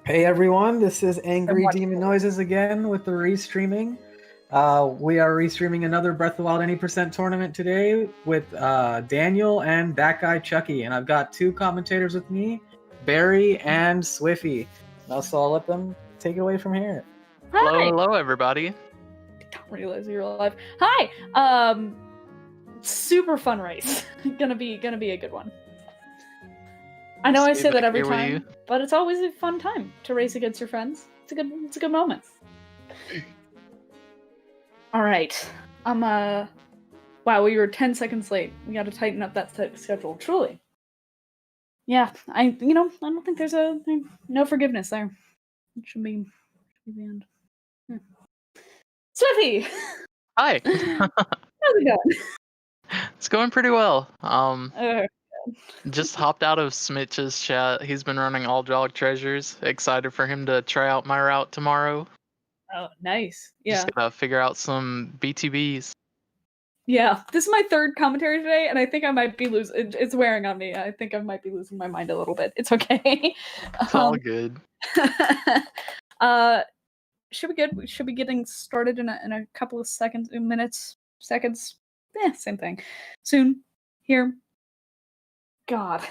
Hey everyone, this is Angry watching Demon Noises again with the restreaming. We are restreaming another Breath of the Wild Any Percent tournament today with Daniel and DatGuyChucky, and I've got two commentators with me, Barry and Swiffy. Now, so I'll let them take it away from here. Hello, Hi. hello, everybody. Don't realize you're alive. Hi. Super fun race. gonna be a good one. I know I say that every time, but it's always a fun time to race against your friends. It's a good moment. All right. Wow, we were 10 seconds late. We got to tighten up that schedule. Truly. Yeah, I don't think there's no forgiveness there. It should be the end. Swiffy! Hi. How's it going? It's going pretty well. Just hopped out of Smitch's chat. He's been running All Dog Treasures. Excited for him to try out my route tomorrow. Oh, nice. Yeah. Just gotta figure out some BTBs. Yeah, this is my third commentary today, and I think I might be losing. It's wearing on me. I think I might be losing my mind a little bit. It's okay. It's all good. Should be good. We should be getting started in a couple of seconds. Yeah, same thing. Soon. Here. God.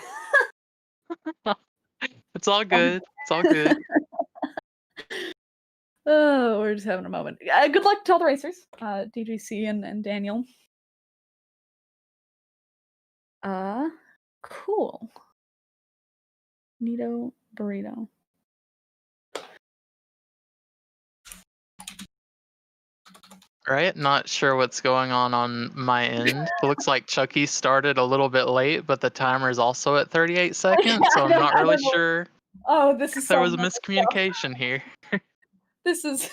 It's all good. It's all good. Oh, we're just having a moment. Good luck to all the racers, DGC and Daniel. Cool. Nito burrito. Right? Not sure what's going on my end. It looks like Chucky started a little bit late, but the timer is also at 38 seconds, so I'm not really sure. Oh, this is there was a miscommunication here. This is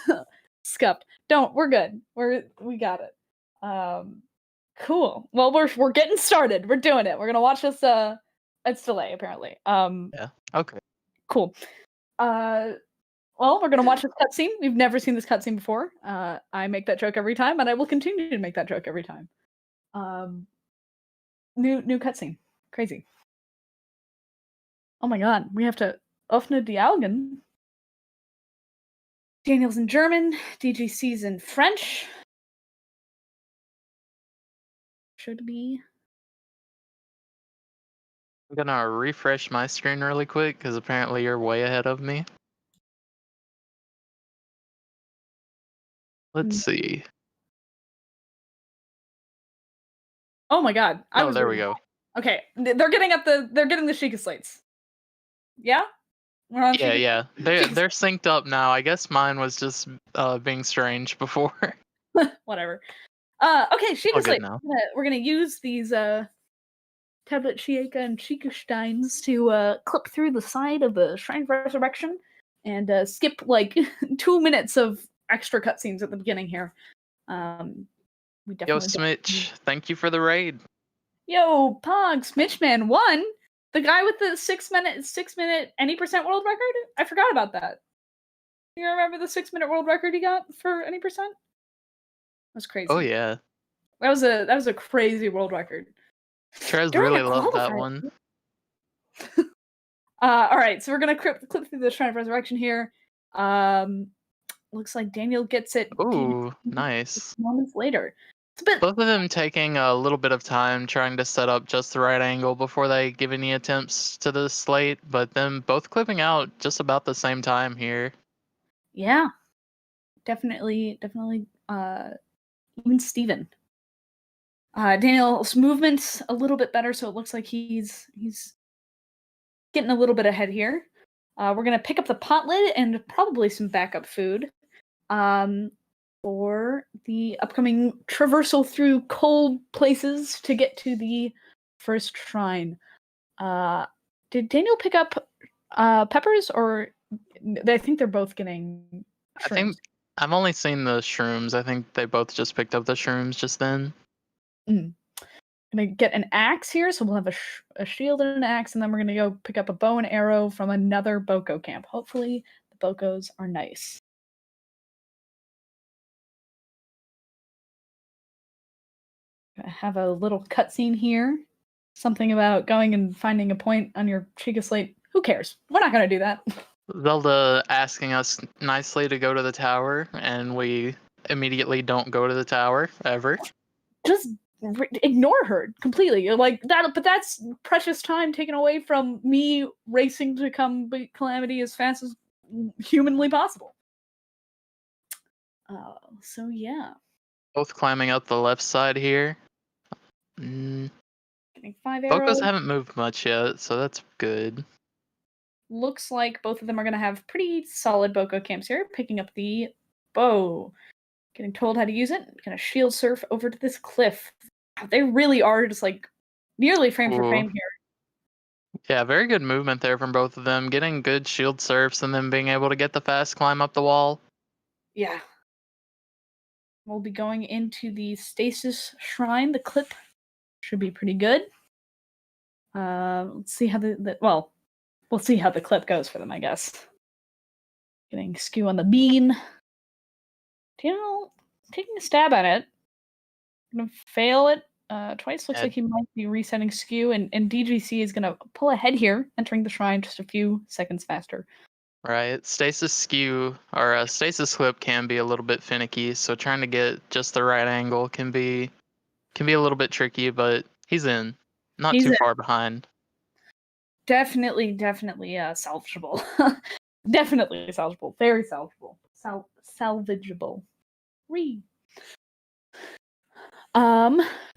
scuffed. We're good. We got it. Cool. Well, we're getting started. We're doing it. We're gonna watch this. It's delay apparently. Yeah. Okay. Cool. Well, we're gonna watch this cutscene. We've never seen this cutscene before. I make that joke every time, and I will continue to make that joke every time. New cutscene. Crazy. Oh my god, we have to öffne die Augen. Daniel's in German, DGC's in French. Should be. I'm gonna refresh my screen really quick because apparently you're way ahead of me. Let's see. Oh my god! There we go. Okay, they're getting the Sheikah slates. Yeah. We're on Yeah. They're synced up now. I guess mine was just being strange before. Whatever. Okay, Sheikah slate. Now. We're gonna use these tablet Sheikah and Sheikah Steins to clip through the side of the Shrine of Resurrection and skip like 2 minutes of extra cutscenes at the beginning here. We definitely. Yo, Smitch, thank you for the raid. Yo, Pog, Smitchman won. The guy with the 6 minute any percent world record? I forgot about that. You remember the 6 minute world record he got for any percent? That was crazy. Oh yeah. That was a crazy world record. Trez really loved that one. All right, so we're gonna clip through the Shrine of Resurrection here. Looks like Daniel gets it. Ooh, nice. Moments later. Both of them taking a little bit of time trying to set up just the right angle before they give any attempts to the slate, but them both clipping out just about the same time here. Yeah, definitely. Even Steven. Daniel's movement's a little bit better, so it looks like he's getting a little bit ahead here. We're gonna pick up the pot lid and probably some backup food. For the upcoming traversal through cold places to get to the first shrine. Did Daniel pick up peppers, or I think they're both getting shrooms? I think I've only seen the shrooms. I think they both just picked up the shrooms just then. Gonna get an axe here, so we'll have a shield and an axe, and then we're gonna go pick up a bow and arrow from another Boko camp. Hopefully the Bokos are nice. I have a little cutscene here. Something about going and finding a point on your Sheikah slate. Who cares? We're not going to do that. Zelda asking us nicely to go to the tower, and we immediately don't go to the tower ever. Just ignore her completely. You're like that, but that's precious time taken away from me racing to come beat Calamity as fast as humanly possible. So yeah. Both climbing up the left side here. Mm, Getting 5 arrows. Bocos haven't moved much yet, so that's good. Looks like both of them are going to have pretty solid Boko camps here. Picking up the bow. Getting told how to use it. Gonna shield surf over to this cliff. They really are just like nearly frame for frame here. Yeah, very good movement there from both of them. Getting good shield surfs and then being able to get the fast climb up the wall. Yeah. We'll be going into the Stasis Shrine. The clip should be pretty good. Let's see how we'll see how the clip goes for them, I guess. Getting skew on the bean. Taking a stab at it. Gonna fail it twice. Looks like he might be resetting skew, and DGC is gonna pull ahead here, entering the shrine just a few seconds faster. Right, stasis skew or a stasis clip can be a little bit finicky, so trying to get just the right angle can be a little bit tricky, but he's in, not too far behind. Definitely salvageable. Definitely salvageable. Very salvageable. Salvageable.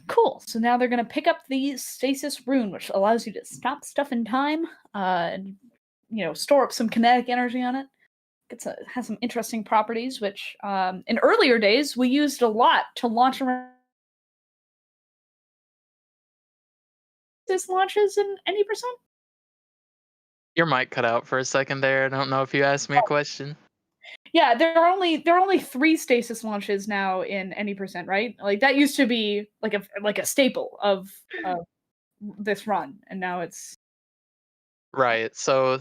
Cool. So now they're gonna pick up the stasis rune, which allows you to stop stuff in time, and store up some kinetic energy on it. Has some interesting properties, which in earlier days we used a lot to launch around. This launches in any percent. Your mic cut out for a second there. I don't know if you asked me a question. Yeah, there are only 3 stasis launches now in any percent, right? Like that used to be like a staple of this run, and now it's right. So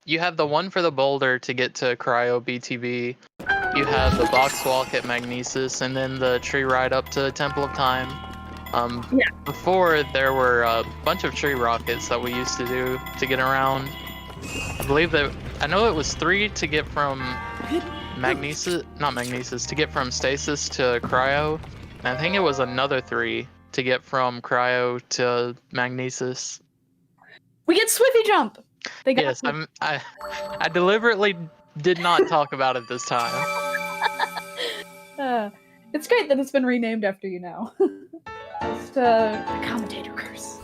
you have the one for the boulder to get to Cryo BTB. You have the box walk at Magnesis, and then the tree ride up to Temple of Time. Before there were a bunch of tree rockets that we used to do to get around. I know it was 3 to get from to get from Stasis to Cryo, and I think it was another 3 to get from Cryo to Magnesis. We get Swiffy Jump! Yes, I deliberately did not talk about it this time. It's great that it's been renamed after you now. Just the commentator curse.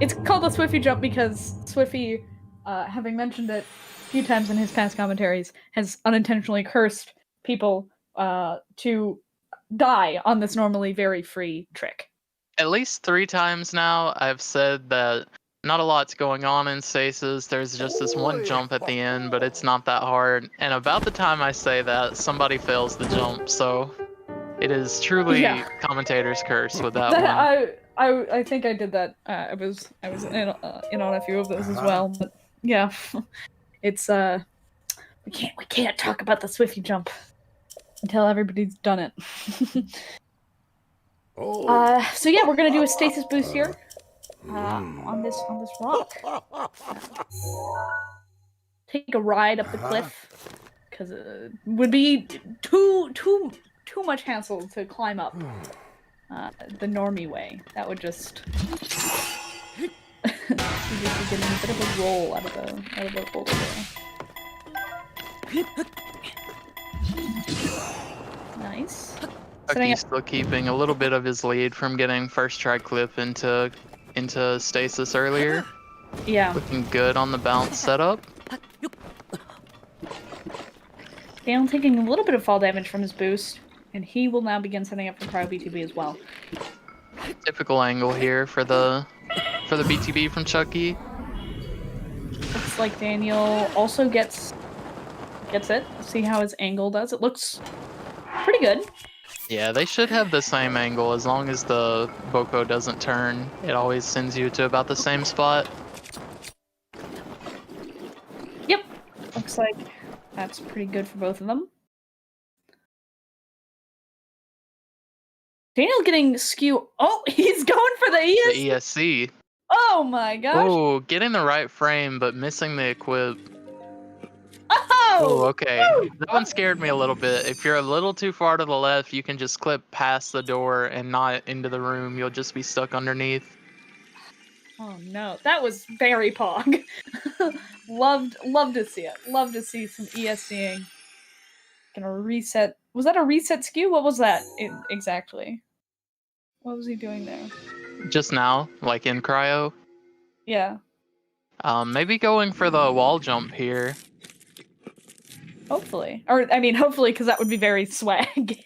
It's called the Swiffy Jump because Swiffy, having mentioned it a few times in his past commentaries, has unintentionally cursed people to die on this normally very free trick. At least 3 times now, I've said that not a lot's going on in Stasis. There's just this one jump at the end, but it's not that hard. And about the time I say that, somebody fails the jump, so it is truly commentator's curse with that one. I think I did that. I was in on a few of those as well, but yeah, it's we can't talk about the Swiffy jump until everybody's done it. So yeah, we're gonna do a stasis boost here on this rock. Take a ride up the cliff because it would be too much hassle to climb up the normie way. That would just you'd just be getting a bit of a roll out of the boulder there. Nice. Chucky's still keeping a little bit of his lead from getting first try clip into stasis earlier. Yeah. Looking good on the bounce setup. Daniel taking a little bit of fall damage from his boost, and he will now begin setting up for Cryo BTB as well. Typical angle here for the BTB from Chucky. Looks like Daniel also gets it. Let's see how his angle does. It looks pretty good. Yeah, they should have the same angle as long as the Boko doesn't turn. It always sends you to about the same spot. Yep. Looks like that's pretty good for both of them. Daniel getting skew. Oh, he's going for the ESC. The ESC. Oh my gosh! Oh, getting the right frame, but missing the equip. Oh! Oh, okay. Woo! That one scared me a little bit. If you're a little too far to the left, you can just clip past the door and not into the room. You'll just be stuck underneath. Oh no, that was very pog. Loved to see it. Love to see some ESCing. Gonna reset. Was that a reset skew? What was that exactly? What was he doing there? Just now, like in cryo. Yeah. Maybe going for the wall jump here. Hopefully, or I mean, hopefully, because that would be very swag.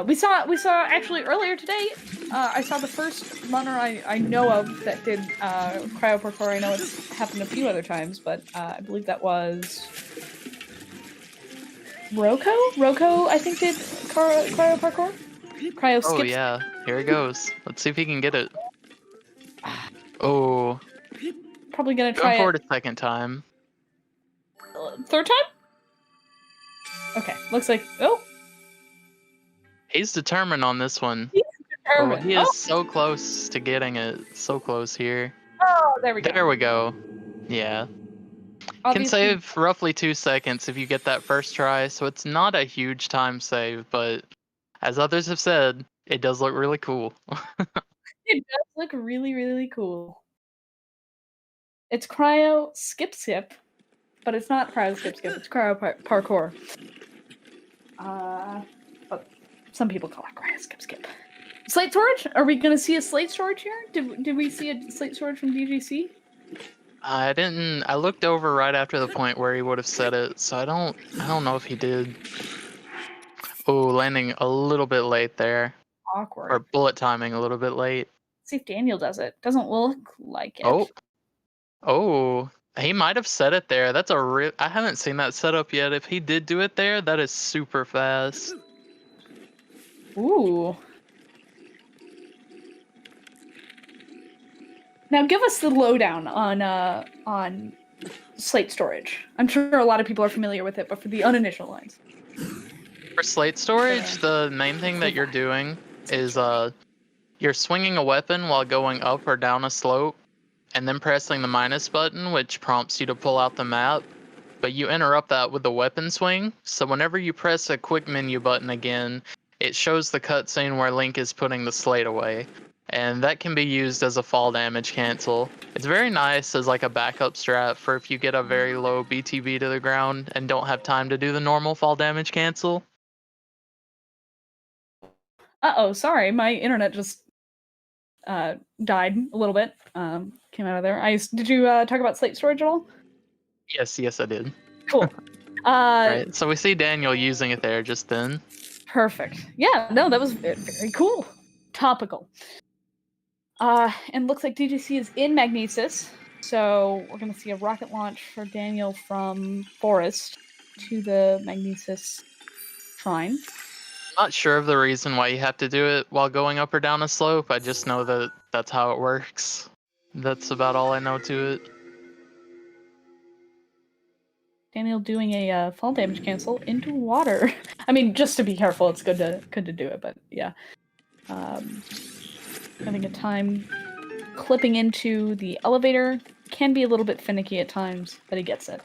We saw actually earlier today. I saw the first runner I know of that did cryo parkour. I know it's happened a few other times, but I believe that was Roko. Roko, I think, did cryo parkour. Cryo skips. Oh yeah, here he goes. Let's see if he can get it. Oh. Probably gonna Going try for it it a second time. third time. Okay, looks like He's determined on this one. he's Oh, determined. he is so close to getting it. So close here. Oh, there we go. There we go. Yeah. Can save roughly 2 seconds if you get that first try, so it's not a huge time save, but as others have said, it does look really cool. It does look really, really cool. It's cryo skip, but it's not cryo skip. It's cryo parkour. But some people call it cryo skip. Slate storage? Are we gonna see a slate storage here? Did we see a slate storage from DGC? I didn't. I looked over right after the point where he would have said it, so I don't know if he did. Oh, landing a little bit late there. Awkward. Or bullet timing a little bit late. Let's see if Daniel does it. Doesn't look like it. Oh, he might have said it there. That's a I haven't seen that setup yet. If he did do it there, that is super fast. Ooh. Now give us the lowdown on slate storage. I'm sure a lot of people are familiar with it, but for the uninitialized. For slate storage, the main thing that you're doing is you're swinging a weapon while going up or down a slope, and then pressing the minus button, which prompts you to pull out the map. But you interrupt that with the weapon swing, so whenever you press a quick menu button again, it shows the cutscene where Link is putting the slate away. And that can be used as a fall damage cancel. It's very nice as like a backup strat for if you get a very low BTB to the ground and don't have time to do the normal fall damage cancel. Uh-oh, sorry, my internet just died a little bit. Came out of there. Did you talk about slate storage at all? Yes, I did. Cool. Right, so we see Daniel using it there just then. Perfect. Yeah, no, that was very cool. Topical. And looks like DGC is in Magnesis, so we're going to see a rocket launch for Daniel from Forest to the Magnesis Shrine. I'm not sure of the reason why you have to do it while going up or down a slope. I just know that that's how it works. That's about all I know to it. Daniel doing a fall damage cancel into water. I mean, just to be careful, it's good to do it, but yeah. Having a time clipping into the elevator can be a little bit finicky at times, but he gets it.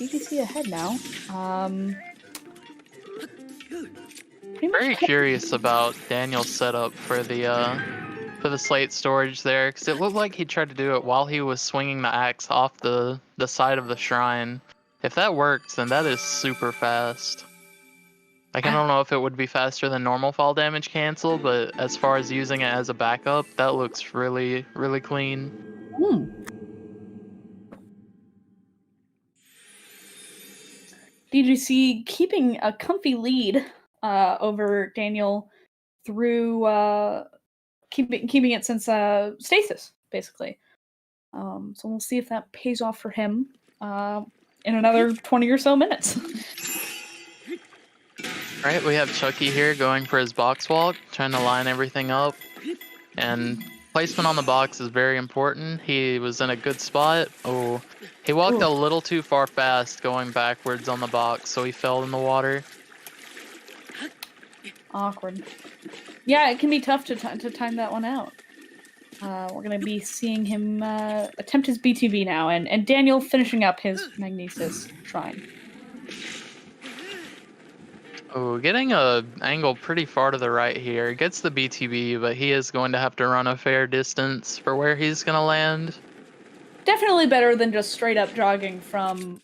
DGC ahead now. Very curious about Daniel's setup for the slate storage there, because it looked like he tried to do it while he was swinging the axe off the side of the shrine. If that works, then that is super fast. Like, I don't know if it would be faster than normal fall damage cancel, but as far as using it as a backup, that looks really, really clean. DGC keeping a comfy lead over Daniel through keeping it since stasis, basically. So we'll see if that pays off for him in another 20 or so minutes. Right, we have Chucky here going for his box walk, trying to line everything up. And Placement on the box is very important. He was in a good spot. Oh, he walked a little too far fast going backwards on the box, so he fell in the water. Awkward. Yeah, it can be tough to time that one out. We're going to be seeing him attempt his BTB now, and Daniel finishing up his Magnesis Shrine. Oh, getting a angle pretty far to the right here. Gets the BTB, but he is going to have to run a fair distance for where he's going to land. Definitely better than just straight up jogging from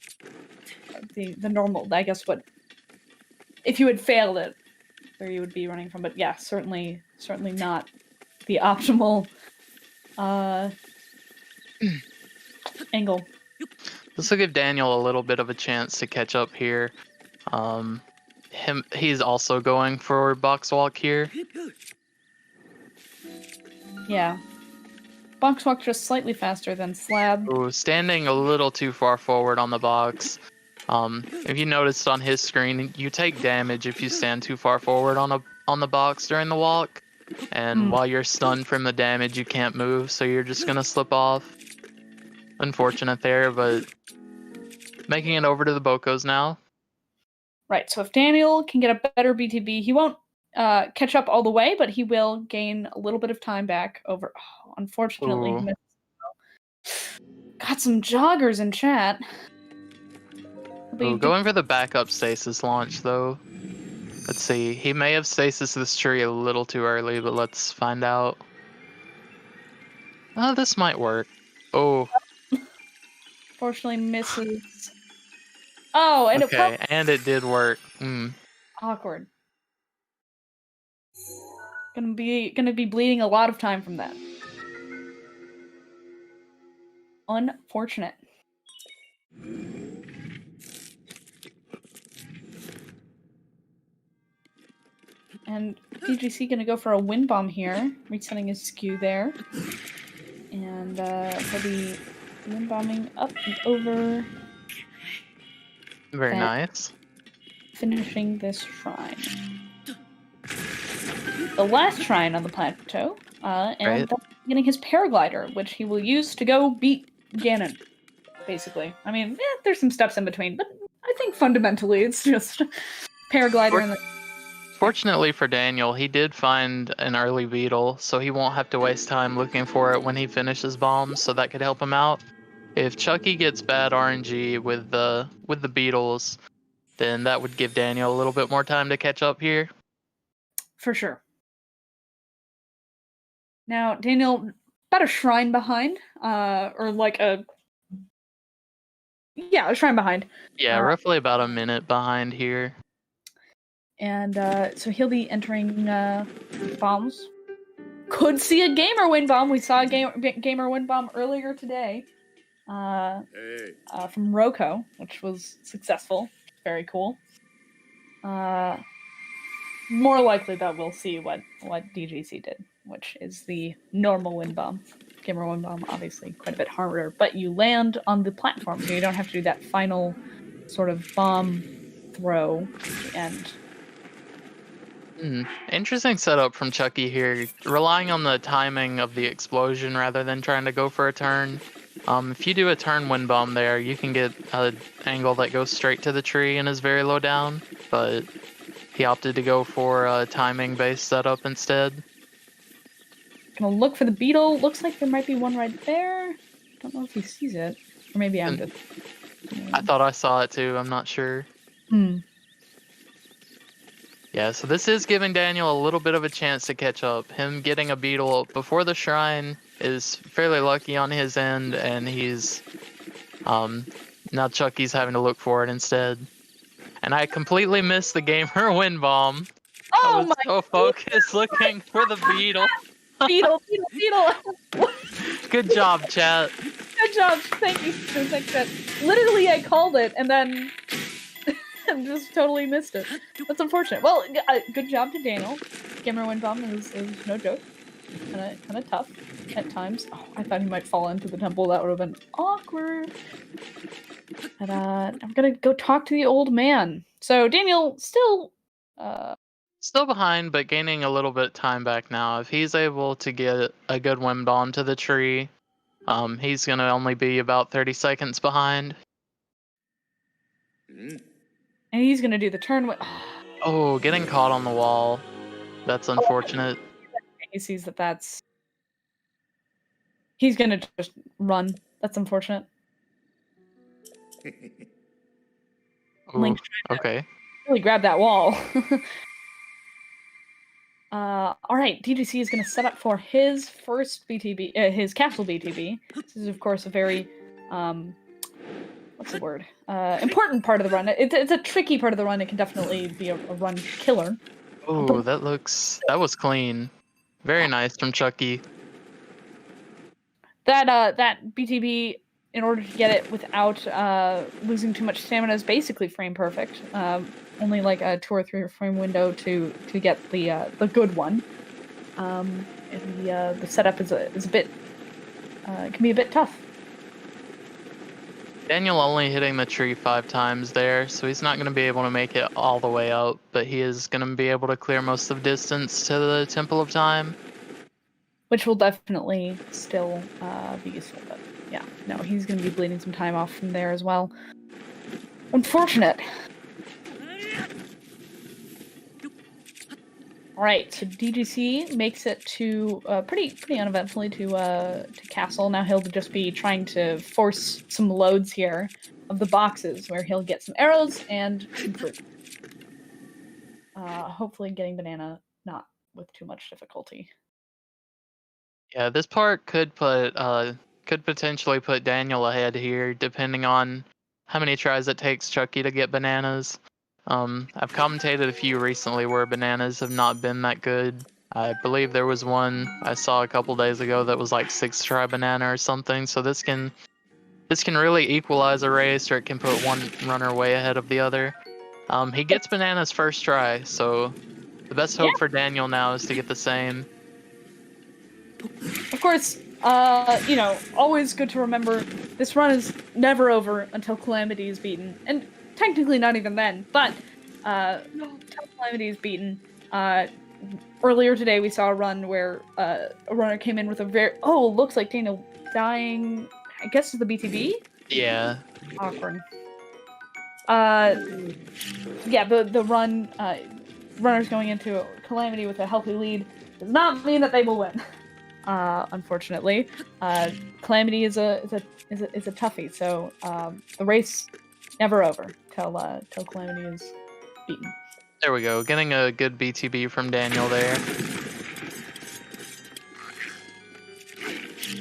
the normal, I guess, what if you had failed it, where you would be running from. But yeah, certainly not the optimal angle. This will give Daniel a little bit of a chance to catch up here. He's also going for box walk here. Yeah. Box walk just slightly faster than slab. Ooh, standing a little too far forward on the box. If you noticed on his screen, you take damage if you stand too far forward on the box during the walk. And while you're stunned from the damage, you can't move, so you're just gonna slip off. Unfortunate there, but making it over to the Bocos now. Right, so if Daniel can get a better BTB, he won't catch up all the way, but he will gain a little bit of time back over. Oh, unfortunately, he missed. Got some joggers in chat. Ooh, going for the backup stasis launch, though. Let's see. He may have stasis this tree a little too early, but let's find out. Oh, this might work. Oh. Fortunately, misses. Oh, and okay, and it did work. Awkward. Gonna be bleeding a lot of time from that. Unfortunate. And DGC gonna go for a wind bomb here, resetting his skew there, and he'll be wind bombing up and over. Very nice. Finishing this shrine. The last shrine on the plateau, and getting his paraglider, which he will use to go beat Ganon, basically. I mean, there's some steps in between, but I think fundamentally it's just paraglider and the... Fortunately for Daniel, he did find an early beetle, so he won't have to waste time looking for it when he finishes bombs, so that could help him out. If Chucky gets bad RNG with the beetles, then that would give Daniel a little bit more time to catch up here. For sure. Now, Daniel, about a shrine behind, or like a shrine behind. Yeah, roughly about a minute behind here. And so he'll be entering bombs. Could see a gamer wind bomb. We saw a gamer wind bomb earlier today from Roko, which was successful. Very cool. More likely that we'll see what DGC did, which is the normal wind bomb. Gamer wind bomb, obviously quite a bit harder, but you land on the platform, so you don't have to do that final sort of bomb throw at the end. Interesting setup from Chucky here, relying on the timing of the explosion rather than trying to go for a turn. If you do a turn wind bomb there, you can get an angle that goes straight to the tree and is very low down, but he opted to go for a timing-based setup instead. Gonna look for the beetle. Looks like there might be one right there. Don't know if he sees it, or maybe I'm just... I thought I saw it too, I'm not sure. Yeah, so this is giving Daniel a little bit of a chance to catch up. Him getting a beetle before the shrine is fairly lucky on his end, and he's now Chucky's having to look for it instead. And I completely missed the gamer wind bomb. Oh I was so focused looking for the beetle. Beetle. Good job, chat. Good job. Thank you. Thanks, chat. Literally, I called it and then just totally missed it. That's unfortunate. Well, good job to Daniel. Gamer wind bomb is no joke. Kind of tough at times. Oh, I thought he might fall into the temple. That would have been awkward. But I'm gonna go talk to the old man. So Daniel still Still behind, but gaining a little bit time back now. If he's able to get a good wind onto the tree, he's gonna only be about 30 seconds behind. And he's gonna do the turn. Oh, getting caught on the wall. That's unfortunate. He sees that that's. He's gonna just run. That's unfortunate. Ooh, Link's okay. really grab that wall. All right, DGC is going to set up for his first BTB, his castle BTB. This is, of course, a very, what's the word? Important part of the run. It's a tricky part of the run. It can definitely be a run killer. Ooh, that was clean. Very nice from Chucky. That BTB, in order to get it without losing too much stamina, is basically frame perfect. Only like a 2 or 3 frame window to get the good one. And the setup is a bit can be a bit tough. Daniel only hitting the tree 5 times there, so he's not going to be able to make it all the way up, but he is going to be able to clear most of the distance to the Temple of Time. Which will definitely still be useful, but yeah, no, he's going to be bleeding some time off from there as well. Unfortunate. All right, so DGC makes it to pretty uneventfully to castle. Now he'll just be trying to force some loads here of the boxes, where he'll get some arrows and some fruit. Hopefully, getting banana not with too much difficulty. Yeah, this part could potentially put Daniel ahead here, depending on how many tries it takes Chucky to get bananas. I've commentated a few recently where bananas have not been that good. I believe there was one I saw a couple days ago that was like 6 try banana or something. So this can really equalize a race, or it can put one runner way ahead of the other. He gets bananas first try, so the best hope for Daniel now is to get the same. Of course, always good to remember, this run is never over until Calamity is beaten. And technically not even then, but until Calamity is beaten. Earlier today we saw a run where a runner came in with a looks like Daniel dying, I guess is the BTB? Yeah. Awkward. The runners going into Calamity with a healthy lead does not mean that they will win. Unfortunately, Calamity is a toughie, so the race never over till Calamity is beaten. There we go, getting a good BTB from Daniel there.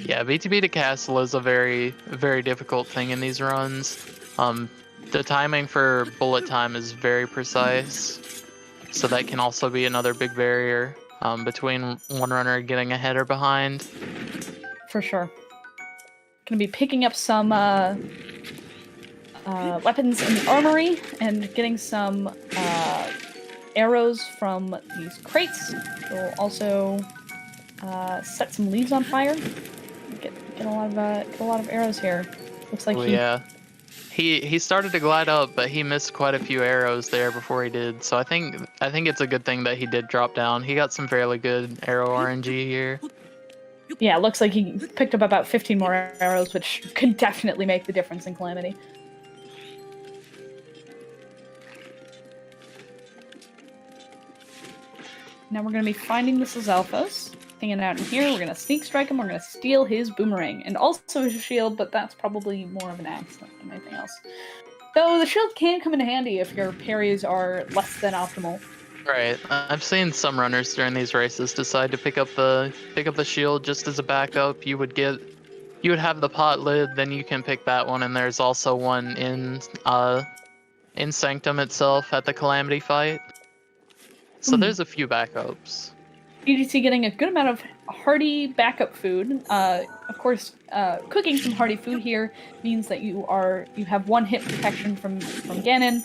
Yeah, BTB to castle is a very, very difficult thing in these runs. The timing for bullet time is very precise, so that can also be another big barrier between one runner getting ahead or behind. For sure. Gonna be picking up some weapons in the armory and getting some arrows from these crates. We'll also set some leaves on fire. Get a lot of arrows here. Looks like he started to glide up, but he missed quite a few arrows there before he did. So I think it's a good thing that he did drop down. He got some fairly good arrow RNG here. Yeah, it looks like he picked up about 15 more arrows, which could definitely make the difference in Calamity. Now we're going to be finding the Zelfos, hanging out in here. We're going to sneak strike him. We're going to steal his boomerang and also his shield, but that's probably more of an accident than anything else. Though the shield can come in handy if your parries are less than optimal. Right. I've seen some runners during these races decide to pick up the shield just as a backup. You would have the pot lid, then you can pick that one, and there's also one in Sanctum itself at the Calamity fight. So there's a few backups. DGC getting a good amount of hearty backup food. Of course, cooking some hearty food here means that you have 1 hit protection from Ganon,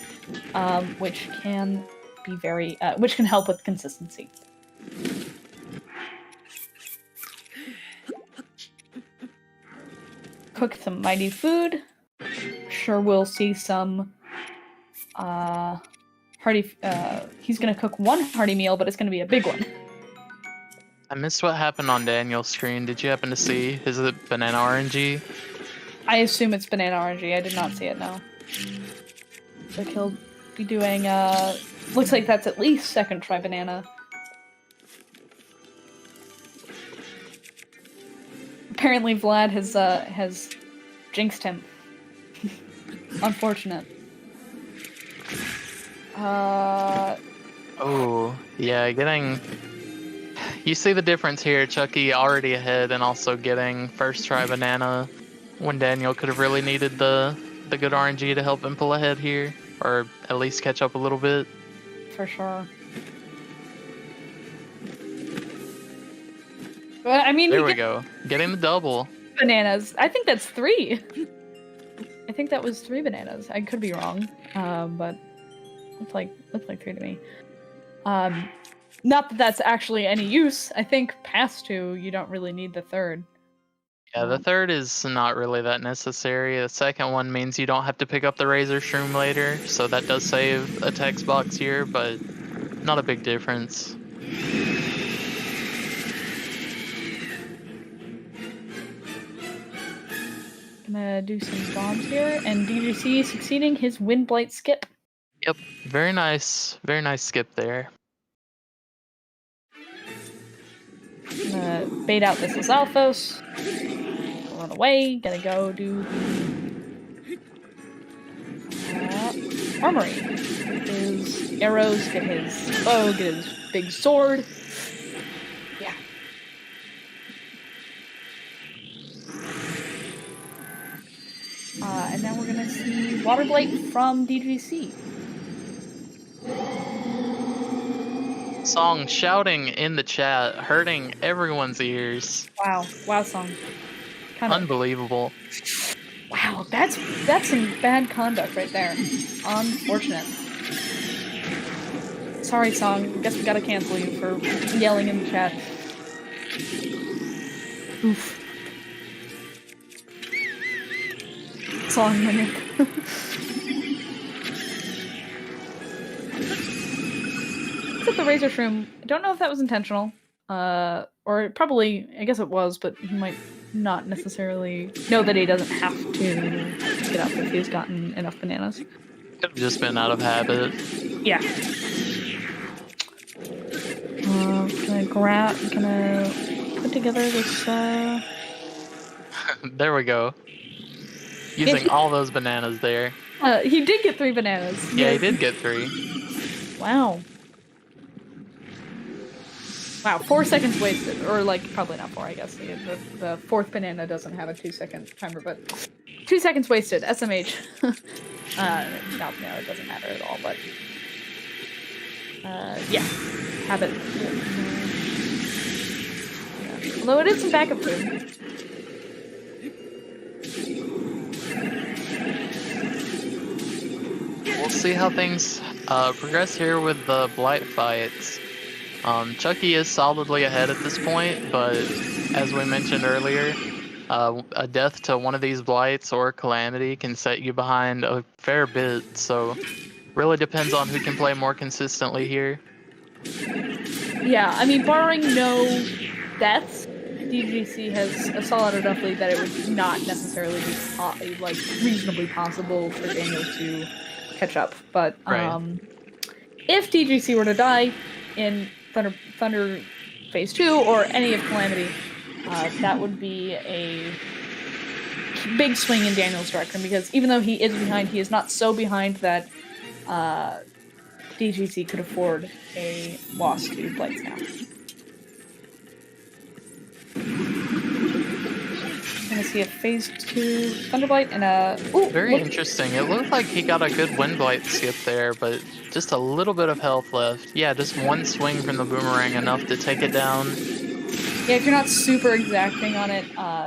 which can be which can help with consistency. Cook some mighty food. Sure, we'll see some he's gonna cook one hearty meal, but it's gonna be a big one. I missed what happened on Daniel's screen. Did you happen to see? Is it banana RNG? I assume it's banana RNG. I did not see it, no. Like he'll be doing, looks like that's at least second try banana. Apparently Vlad has jinxed him. Unfortunate. Oh, yeah, getting... You see the difference here, Chucky already ahead and also getting first try banana when Daniel could have really needed the good RNG to help him pull ahead here, or at least catch up a little bit. For sure. Well, I mean, there we go. Getting the double. Bananas. I think that's 3. I think that was 3 bananas. I could be wrong, but looked like 3 to me. Not that that's actually any use. I think past 2, you don't really need the third. Yeah, the third is not really that necessary. The second one means you don't have to pick up the Razor Shroom later, so that does save a text box here, but not a big difference. Gonna do some bombs here, and DGC succeeding his Wind Blight skip. Yep, very nice skip there. Gonna bait out this Lizalfos. Run away, gotta go do the armory. Get his arrows, get his bow, get his big sword. Yeah. And now we're gonna see Water Blight from DGC. Song shouting in the chat, hurting everyone's ears. Wow, song. Unbelievable. Wow, that's some bad conduct right there. Unfortunate. Sorry, Song. Guess we gotta cancel you for yelling in the chat. Oof. Song mimic. Except the Razor Shroom. I don't know if that was intentional. Or probably, I guess it was, but he might not necessarily know that he doesn't have to get up if he's gotten enough bananas. Could have just been out of habit. Yeah. Gonna put together this, There we go. Using all those bananas there. He did get 3 bananas. Yeah, he did get 3. Wow. Wow, 4 seconds wasted. Or, like, probably not 4, I guess. The 4th banana doesn't have a 2-second timer, but 2 seconds wasted. SMH. No, it doesn't matter at all, but... yeah. Have it. Yeah. Although it is some backup food. We'll see how things progress here with the Blight fights. Chucky is solidly ahead at this point, but as we mentioned earlier, a death to one of these Blights or Calamity can set you behind a fair bit, so really depends on who can play more consistently here. Yeah, I mean, barring no deaths, DGC has a solid enough lead that it would not necessarily be reasonably possible for Daniel to catch up. But if DGC were to die in Thunder Phase 2 or any of Calamity, that would be a big swing in Daniel's direction, because even though he is behind, he is not so behind that DGC could afford a loss to Blight now. Gonna see a Phase 2 Thunderblight and a... Ooh, very interesting. It looked like he got a good Wind Blight skip there, but just a little bit of health left. Yeah, just one swing from the boomerang enough to take it down. Yeah, if you're not super exacting on it,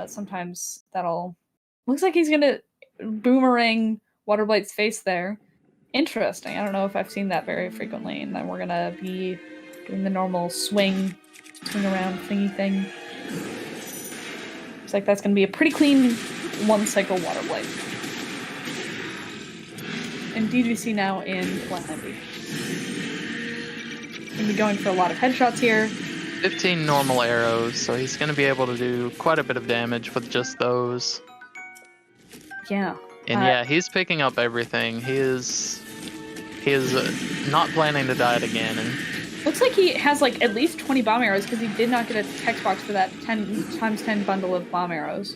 sometimes that'll... Looks like he's gonna boomerang Water Blight's face there. Interesting. I don't know if I've seen that very frequently, and then we're gonna be doing the normal swing around thingy thing. Looks like that's gonna be a pretty clean one-cycle Water Blight. And DGC now in Calamity. Gonna be going for a lot of headshots here. 15 normal arrows, so he's going to be able to do quite a bit of damage with just those. Yeah. And yeah, he's picking up everything. He is not planning to die to Ganon. Looks like he has like at least 20 bomb arrows because he did not get a text box for that 10 times 10 bundle of bomb arrows.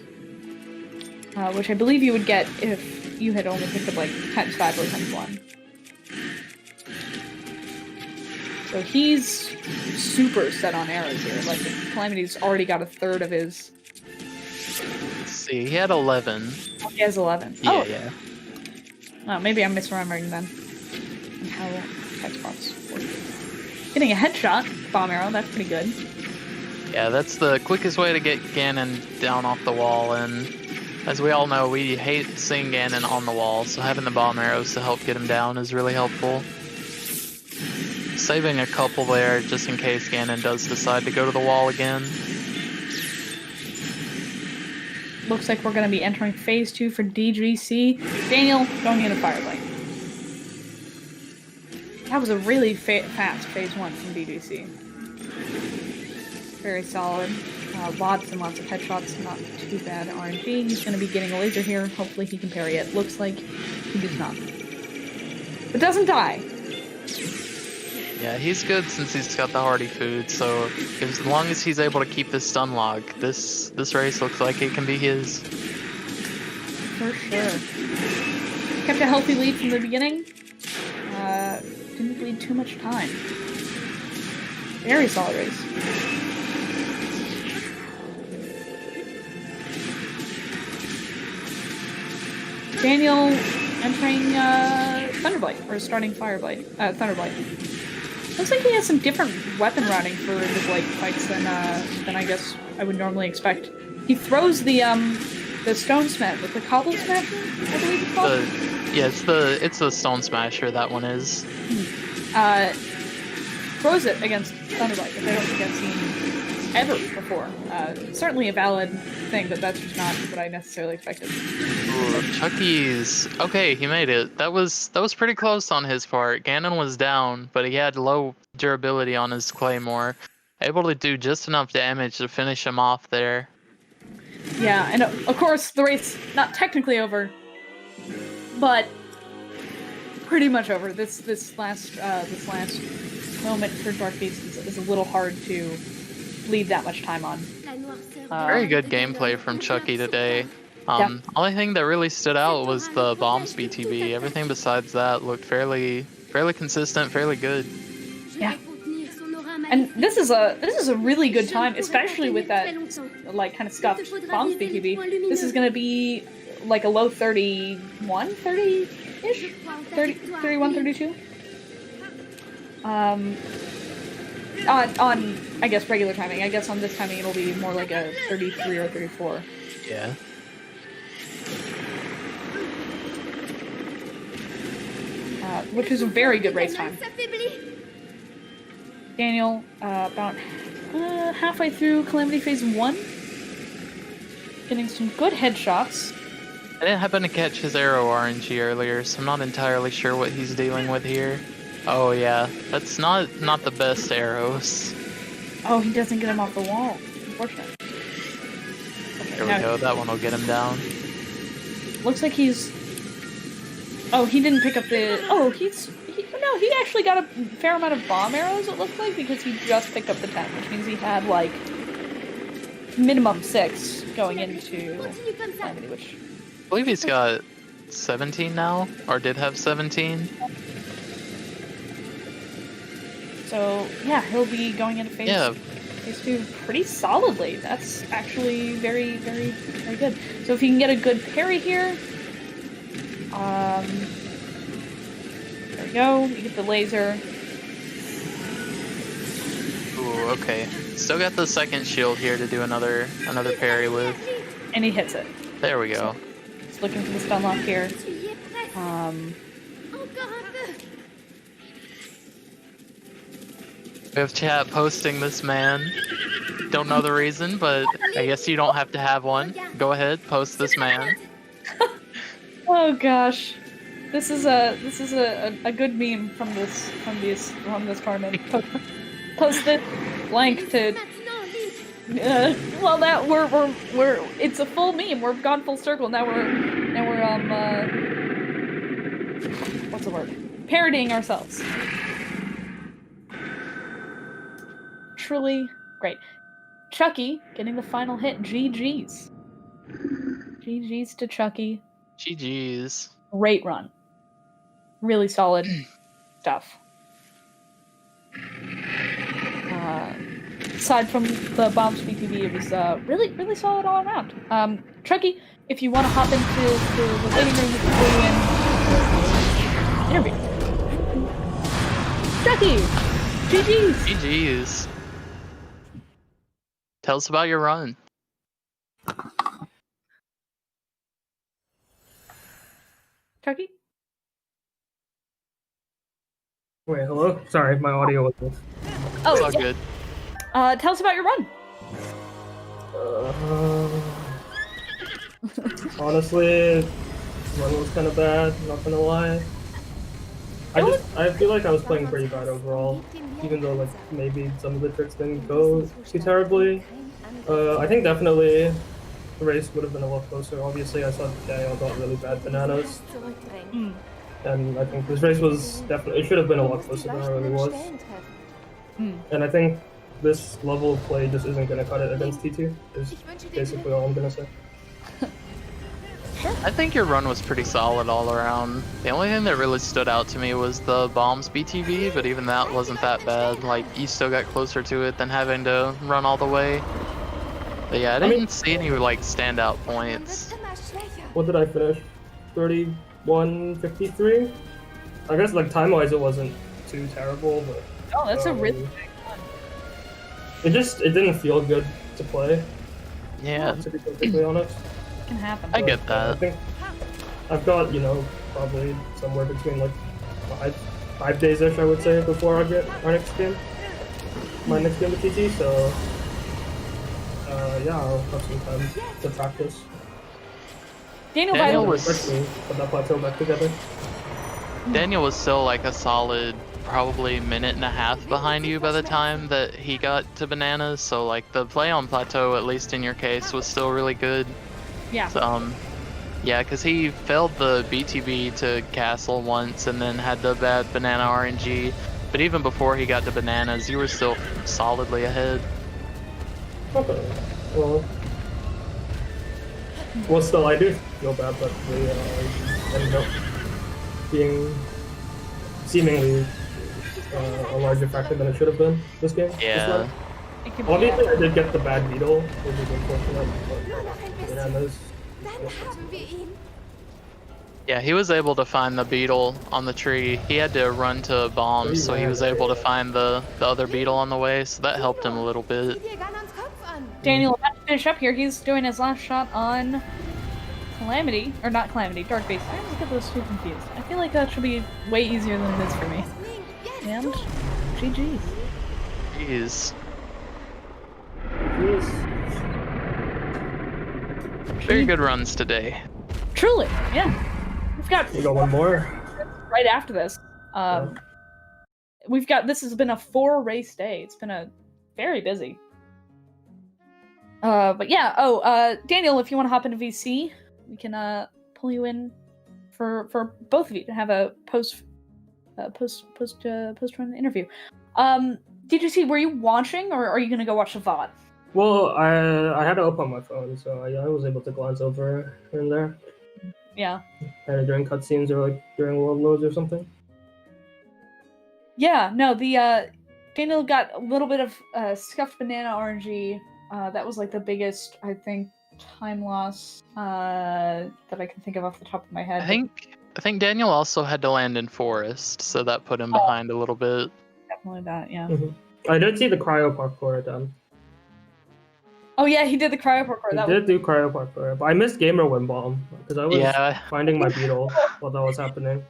Which I believe you would get if you had only picked up like times 5 or times 1. So he's super set on arrows here. Like, Calamity's already got a third of his... Let's see, he had 11. Oh, he has 11. Yeah, oh. yeah. Oh, maybe I'm misremembering then. And how text box works. Getting a headshot bomb arrow, that's pretty good. Yeah, that's the quickest way to get Ganon down off the wall, and as we all know, we hate seeing Ganon on the wall, so having the bomb arrows to help get him down is really helpful. Saving a couple there just in case Ganon does decide to go to the wall again. Looks like we're going to be entering phase 2 for DGC. Daniel going into Firebite. That was a really fast phase 1 from DGC. Very solid. Lots and lots of headshots, not too bad RNG. He's going to be getting a laser here. Hopefully he can parry it. Looks like he does not. But doesn't die. Yeah, he's good since he's got the hearty food, so as long as he's able to keep this stun log, this race looks like it can be his. For sure. Kept a healthy lead from the beginning. Didn't bleed too much time. Very solid race. Daniel entering Thunderblight, or starting Thunderblight. Looks like he has some different weapon routing for the Blight fights than I guess I would normally expect. He throws the stone smash with the cobble smasher, I believe it's called. Yeah, it's the stone smasher. That one is. Throws it against Thunderblight, which I don't think I've seen ever before. Certainly a valid thing, but that's just not what I necessarily expected. Ooh, Chucky's okay. He made it. That was pretty close on his part. Ganon was down, but he had low durability on his claymore, able to do just enough damage to finish him off there. Yeah, and of course the race not technically over, but pretty much over. This last moment for Dark Beast is a little hard to leave that much time on. Very good gameplay from Chucky today. Only thing that really stood out was the bombs BTB. Everything besides that looked fairly consistent, fairly good. Yeah. And this is a really good time, especially with that like kind of stuffed bombs BTB. This is gonna be like a low 31, 30-ish? 31, 32? On I guess regular timing. I guess on this timing it'll be more like a 33 or 34. Yeah. Which is a very good race time. Daniel, about halfway through Calamity Phase 1. Getting some good headshots. I didn't happen to catch his arrow RNG earlier, so I'm not entirely sure what he's dealing with here. Oh yeah, that's not the best arrows. Oh, he doesn't get him off the wall. Unfortunate. Okay, there we go, that one will get him down. Looks like he's... Oh, he didn't pick up the... Oh, no, he actually got a fair amount of bomb arrows, it looks like, because he just picked up the 10, which means he had, like, minimum 6 going into Calamity, which... I believe he's got 17 now, or did have 17. So, yeah, he'll be going into phase 2 pretty solidly. That's actually very, very, very good. So if he can get a good parry here, there we go. You get the laser. Ooh, okay. Still got the second shield here to do another parry with. And he hits it. There we go. Just looking for the stun lock here. We have chat posting this man. Don't know the reason, but I guess you don't have to have one. Go ahead, post this man. Oh gosh. This is a good meme from this tournament. Post it, blank to. Well, that we're it's a full meme. We've gone full circle. Now we're what's the word? Parodying ourselves. Truly great. Chucky getting the final hit. GG's. GG's to Chucky. GG's. Great run. Really solid stuff. Aside from the bombs BTV, it was really solid all around. Chucky, if you want to hop into the waiting room with the interview. Chucky! GG's! GG's. Tell us about your run. Chucky? Wait, hello? Sorry, my audio was off. Oh, It's all yeah. good. Tell us about your run. Honestly, run was kind of bad, not gonna lie. I feel like I was playing pretty bad overall, even though like maybe some of the tricks didn't go too terribly. I think definitely the race would have been a lot closer. Obviously, I saw Daniel got really bad bananas, and I think this race was definitely, it should have been a lot closer than it really was. And I think this level of play just isn't gonna cut it against T2. Is basically all I'm gonna say. I think your run was pretty solid all around. The only thing that really stood out to me was the bombs BTV, but even that wasn't that bad. Like, you still got closer to it than having to run all the way. But yeah, I didn't see any like standout points. What did I finish? 31:53? I guess like time-wise it wasn't too terrible, but Oh, that's a really it didn't feel good to play. Yeah, To be perfectly honest. can happen. I get I that. think I've got, probably somewhere between like 5 days-ish, I would say, before I get our next game. My next game with TT, so yeah, I'll have some time to practice. Daniel, by the Daniel way, was Especially put that plateau back together. Daniel was still like a solid probably minute and a half behind you by the time that he got to bananas, so like the play on plateau, at least in your case, was still really good. yeah. So, yeah, because he failed the BTB to castle once and then had the bad banana RNG, but even before he got to bananas, you were still solidly ahead. Okay. Well, still, I do feel bad that we ended up being seemingly a larger factor than it should have been this game. Yeah. It can be, Obviously, I did get the bad beetle, which is unfortunate, but bananas. Yeah, he was able to find the beetle on the tree. He had to run to bombs, so he was able to find the other beetle on the way, so that helped him a little bit. Daniel, about to finish up here. He's doing his last shot on Calamity, or not Calamity, Dark Base. I always get those two confused. I feel like that should be way easier than it is for me. And GG's. Jeez. Yes. Very good runs today. Truly, yeah. We've got We got one more. right after this. We've got, this has been a 4-race day. It's been a very busy. But yeah, Daniel, if you want to hop into VC, we can pull you in for both of you to have a post run interview. DGC, were you watching, or are you gonna go watch the VOD? Well, I had it up on my phone, so I was able to glance over here and there. Yeah. Either during cutscenes or like during world loads or something. Yeah, no, the Daniel got a little bit of scuffed banana RNG. That was like the biggest, I think, time loss that I can think of off the top of my head. I think Daniel also had to land in forest, so that put him behind a little bit. Definitely that, yeah. I did see the cryo parkour done. Oh yeah, he did the cryo parkour. I did do cryo parkour, but I missed gamer win bomb because I was finding my beetle while that was happening.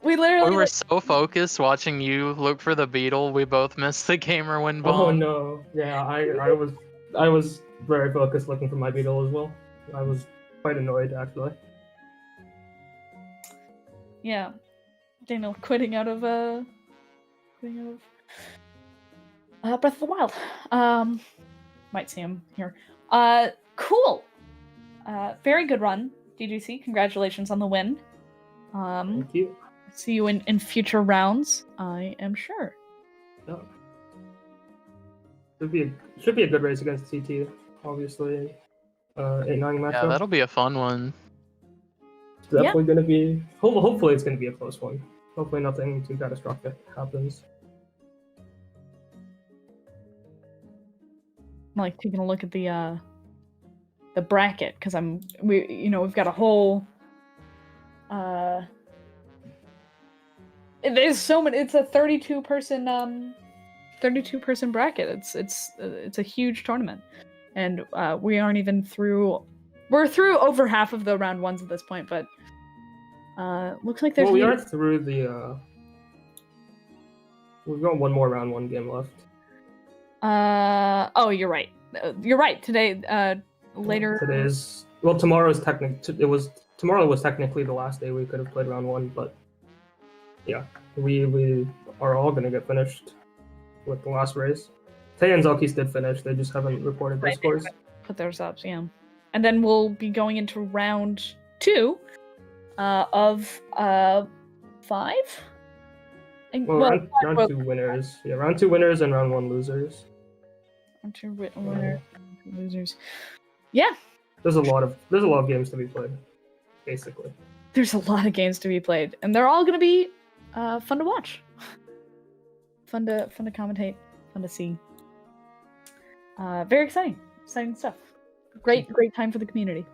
We literally We were so focused watching you look for the beetle, we both missed the gamer win bomb. Oh no! Yeah, I was very focused looking for my beetle as well. I was quite annoyed actually. Yeah. Daniel quitting out of Breath of the Wild. Might see him here. Cool. Very good run, DGC. Congratulations on the win. Thank you. See you in future rounds, I am sure. Yeah. Should be a good race against CT, obviously. 8-9 matchup. Yeah, that'll be a fun one. It's definitely gonna be. Hopefully, it's gonna be a close one. Hopefully, nothing too catastrophic happens. I'm like taking a look at the bracket because we've got a whole. There's so many. It's a 32 person bracket. It's a huge tournament, and we aren't even through. We're through over half of the round ones at this point, but looks like there's. Well, we are through the. We've got one more round one game left. Oh, you're right. You're right. Today, later. Tomorrow was technically the last day we could have played round one, but yeah, we are all gonna get finished with the last race. Tay and Zelkis did finish. They just haven't reported their scores. Put theirs up, yeah. And then we'll be going into round 2 of 5. Round 2 winners. Yeah, round 2 winners and round 1 losers. Round 2 winners, round 2 losers. Yeah. There's a lot of games to be played, basically. There's a lot of games to be played, and they're all going to be fun to watch. Fun to commentate, fun to see. Very exciting stuff. Great time for the community.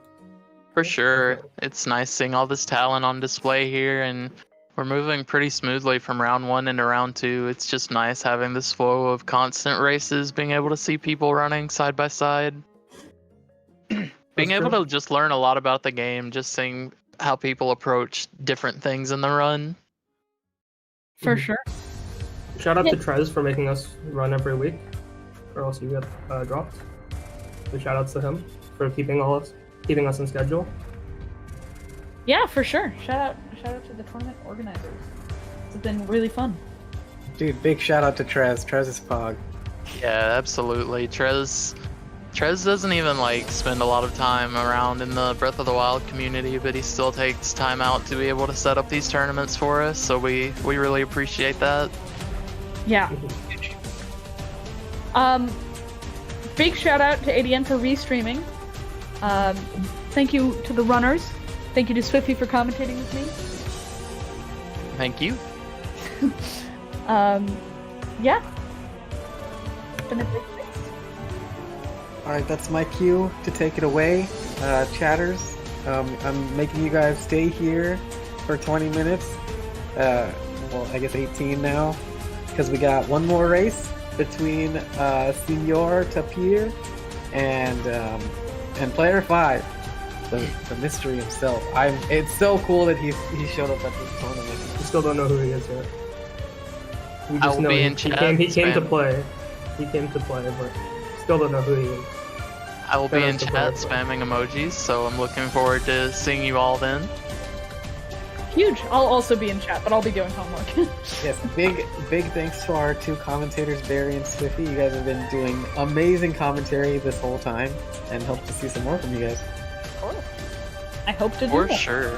For sure. It's nice seeing all this talent on display here, and we're moving pretty smoothly from round 1 into round 2. It's just nice having this flow of constant races, being able to see people running side by side. Being able to just learn a lot about the game, just seeing how people approach different things in the run. For sure. Shout out to Trez for making us run every week, or else you get dropped. So shout outs to him for keeping us in schedule. Yeah, for sure. Shout out to the tournament organizers. It's been really fun. Dude, big shout out to Trez. Trez is Pog. Yeah, absolutely. Trez doesn't even spend a lot of time around in the Breath of the Wild community, but he still takes time out to be able to set up these tournaments for us, so we really appreciate that. Yeah. Big shout out to ADN for restreaming. Thank you to the runners. Thank you to Swiffy for commentating with me. Thank you. Yeah. It's been a big race. Alright, that's my cue to take it away. Chatters, I'm making you guys stay here for 20 minutes. Well, I guess 18 now. Because we got one more race between Senor Tapir and player 5. The mystery himself. It's so cool that he showed up at this tournament. We still don't know who he is yet. We I just will know be in chat. He came to play. He came to play, but still don't know who he is. I will be in chat spamming emojis, so I'm looking forward to seeing you all then. Huge. I'll also be in chat, but I'll be doing homework. Yes, big thanks to our 2 commentators, Barry and Swiffy. You guys have been doing amazing commentary this whole time, and hope to see some more from you guys. I hope to do For that. sure.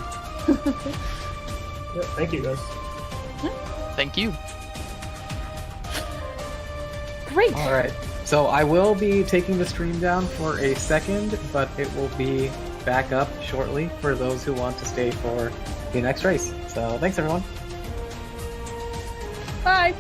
Yeah, thank you guys. Thank you. Great. Alright, so I will be taking the stream down for a second, but it will be back up shortly for those who want to stay for the next race. So thanks everyone. Bye.